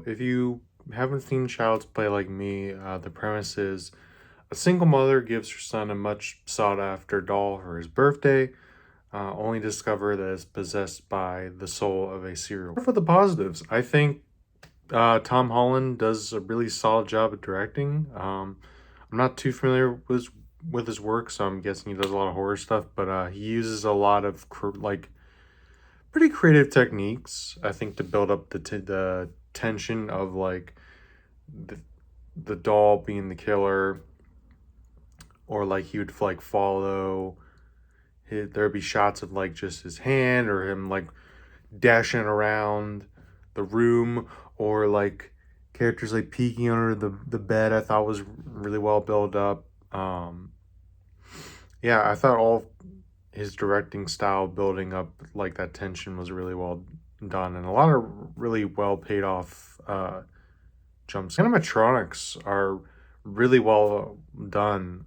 If you haven't seen Child's Play like me, the premise is a single mother gives her son a much sought after doll for his birthday, only to discover that it's possessed by the soul of a serial. For the positives, I think Tom Holland does a really solid job at directing. I'm not too familiar with his work, so I'm guessing he does a lot of horror stuff, but he uses a lot of pretty creative techniques, I think, to build up the tension of like the, the doll being the killer, or like he would like follow there'd be shots of like just his hand or him like dashing around the room, or like characters like peeking under the bed. I thought was really well built up. Yeah, I thought all his directing style building up like that tension was really well done, and a lot of really well paid off jumps. Animatronics are really well done.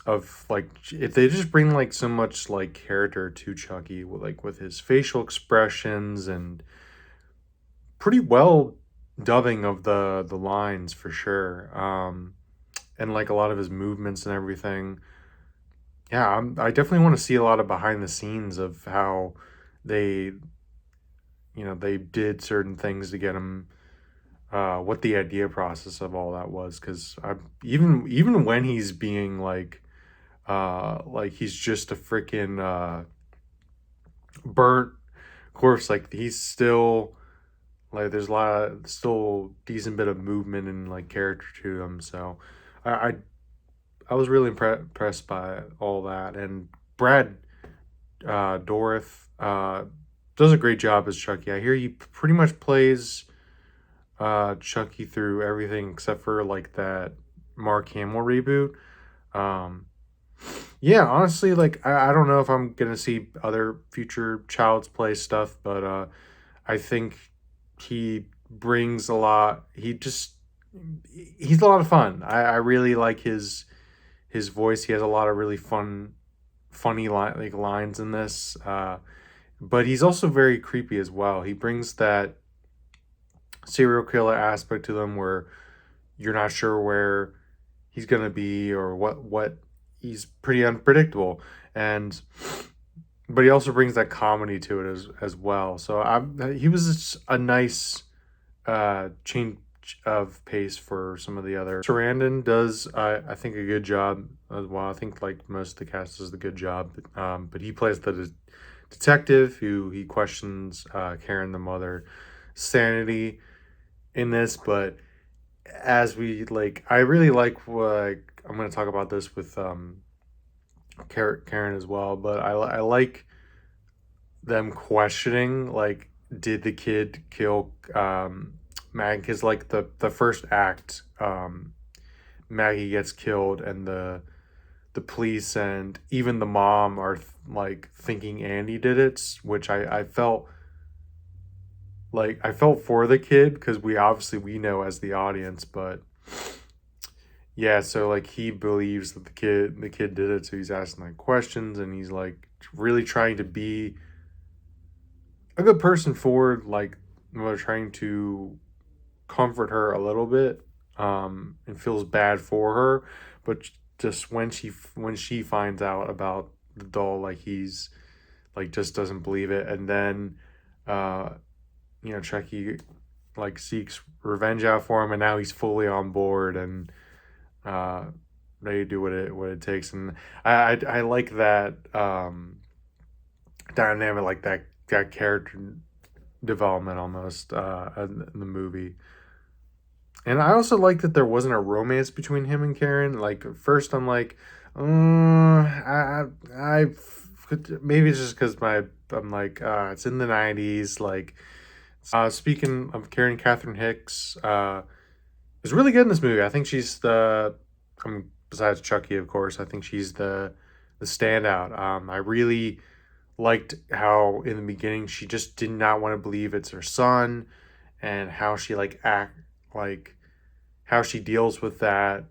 Of like, if they just bring like so much like character to Chucky, like with his facial expressions and pretty well dubbing of the lines for sure. And like a lot of his movements and everything. Yeah, I definitely want to see a lot of behind the scenes of how they, they did certain things to get him, what the idea process of all that was, because I even when he's being like he's just a freaking burnt corpse, like he's still like there's a lot of still decent bit of movement and like character to him. So I I, I was really impressed by all that, and Brad Dourif does a great job as Chucky. I hear he pretty much plays Chucky through everything except for like that Mark Hamill reboot. Um, yeah, honestly, like I don't know if I'm gonna see other future Child's Play stuff, but I think he brings a lot. He's a lot of fun. I really like his voice. He has a lot of really funny like lines in this. But he's also very creepy as well. He brings that serial killer aspect to them where you're not sure where he's gonna be or what he's pretty unpredictable, and but he also brings that comedy to it as well. So he was just a nice change of pace for some of the other. Sarandon does I think a good job as well. I think like most of the cast does a good job, but he plays the detective who he questions Karen the mother sanity in this. But as we like, I really like I'm going to talk about this with Karen as well, but I like them questioning like, did the kid kill Maggie? Because like the first act, Maggie gets killed, and the police and even the mom are like thinking Andy did it, which I felt like I felt for the kid, because we know as the audience, but yeah, so like he believes that the kid did it, so he's asking like questions, and he's like really trying to be a good person for like, we're trying to comfort her a little bit, and feels bad for her, but just when she finds out about the doll, like he's like just doesn't believe it, and then uh Chucky like seeks revenge out for him, and now he's fully on board and uh ready to do what it takes. And I like that dynamic, like that character development almost in the movie. And I also like that there wasn't a romance between him and Karen. Like at first, I'm like, I maybe it's just because I'm like, it's in the '90s. Like, speaking of Karen, Catherine Hicks is really good in this movie. I think she's besides Chucky, of course, I think she's the standout. I really liked how in the beginning she just did not want to believe it's her son, and how she like how she deals with that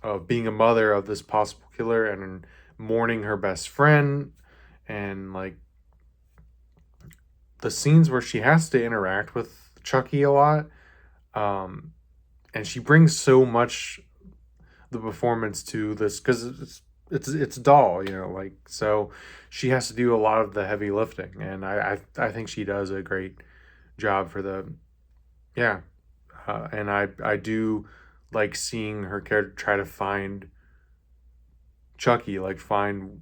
of being a mother of this possible killer, and mourning her best friend, and like the scenes where she has to interact with Chucky a lot, um, and she brings so much the performance to this because it's a doll, like so she has to do a lot of the heavy lifting, and I think she does a great job for the yeah, and I do like seeing her character try to find Chucky, like find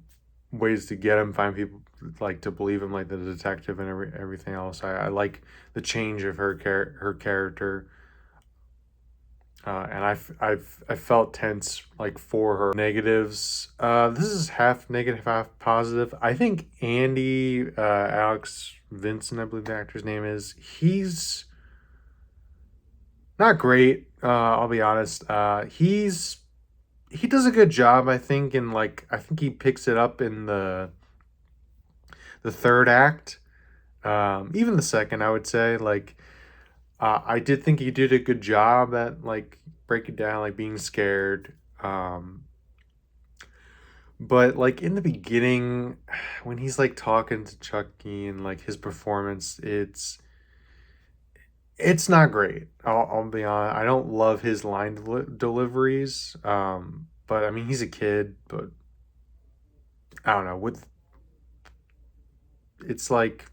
ways to get him, find people like to believe him, like the detective and everything else. I like the change of her character, and I felt tense like for her negatives. This is half negative, half positive. I think Andy, Alex Vincent, I believe the actor's name is. He's not great. I'll be honest. He does a good job, I think, and like I think he picks it up in the third act, even the second, I would say. Like I did think he did a good job at like breaking down, like being scared. But like in the beginning, when he's like talking to Chucky and like his performance, it's not great. I'll be honest. I don't love his line deliveries. But I mean, he's a kid. But I don't know. With it's like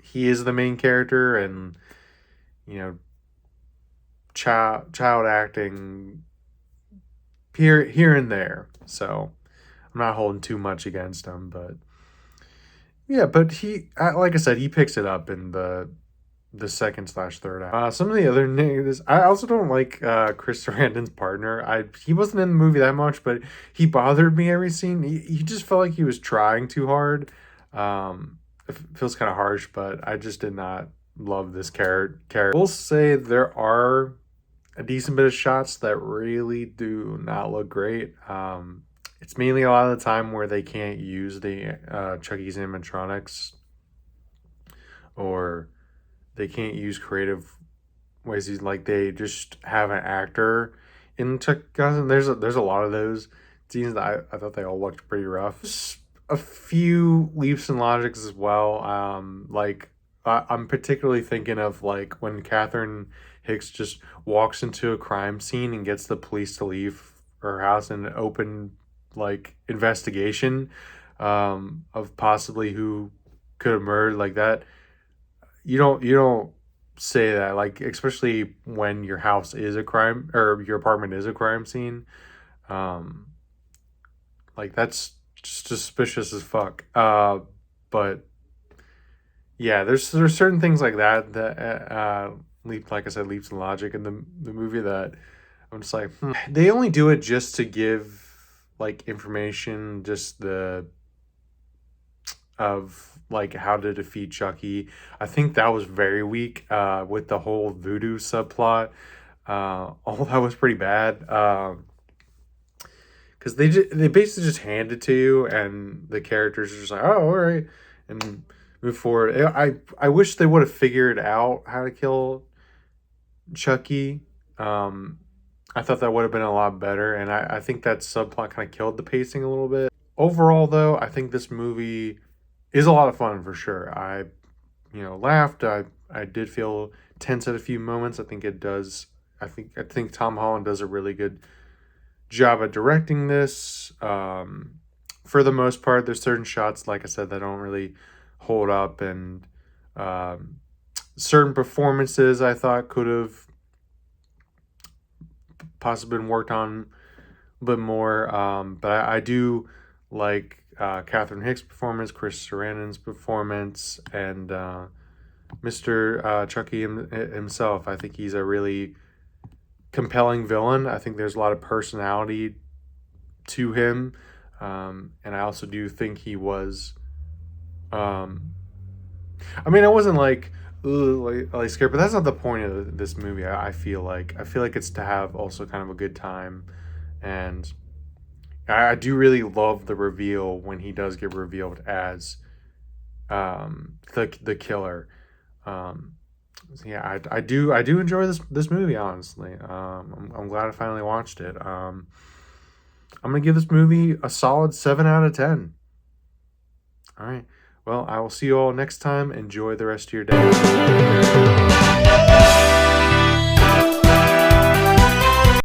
he is the main character, and you know, child acting here and there. So I'm not holding too much against him, but yeah. But like I said, he picks it up in the second slash third act. Some of the other negatives, I also don't like Chris Sarandon's partner. He wasn't in the movie that much, but he bothered me every scene. He just felt like he was trying too hard. It feels kind of harsh, but I just did not love this character. I will say there are a decent bit of shots that really do not look great. It's mainly a lot of the time where they can't use the Chucky's animatronics, or they can't use creative ways. Like they just have an actor in Chuck Gun. There's a lot of those scenes that I thought they all looked pretty rough. Just a few leaps and logics as well. Like I'm particularly thinking of like when Catherine Hicks just walks into a crime scene and gets the police to leave her house and open like investigation of possibly who could have murdered like that. You don't say that, like especially when your house is a crime or your apartment is a crime scene. Um, like that's just suspicious as fuck. But yeah, there's certain things like that leap like I said leaps in logic in the movie that I'm just like they only do it just to give like information, just the of like how to defeat Chucky. I think that was very weak with the whole voodoo subplot. All that was pretty bad. Because they basically just hand it to you, and the characters are just like, oh, all right, and move forward. I wish they would have figured out how to kill Chucky. I thought that would have been a lot better, and I think that subplot kind of killed the pacing a little bit. Overall, though, I think this movie is a lot of fun for sure. I, laughed. I did feel tense at a few moments. I think it does. I think Tom Holland does a really good job at directing this. For the most part, there's certain shots, like I said, that don't really hold up, and certain performances I thought could have possibly been worked on a bit more. But I do like Catherine Hicks' performance, Chris Sarandon's performance, and Mr. Chucky himself. I think he's a really compelling villain. I think there's a lot of personality to him, and I also do think he was. I wasn't like, ugh, like scared, but that's not the point of this movie. I feel like it's to have also kind of a good time, and I do really love the reveal when he does get revealed as the killer. So yeah, I do enjoy this movie, honestly. I'm glad I finally watched it. I'm gonna give this movie a solid 7 out of 10. All right. Well, I will see you all next time. Enjoy the rest of your day.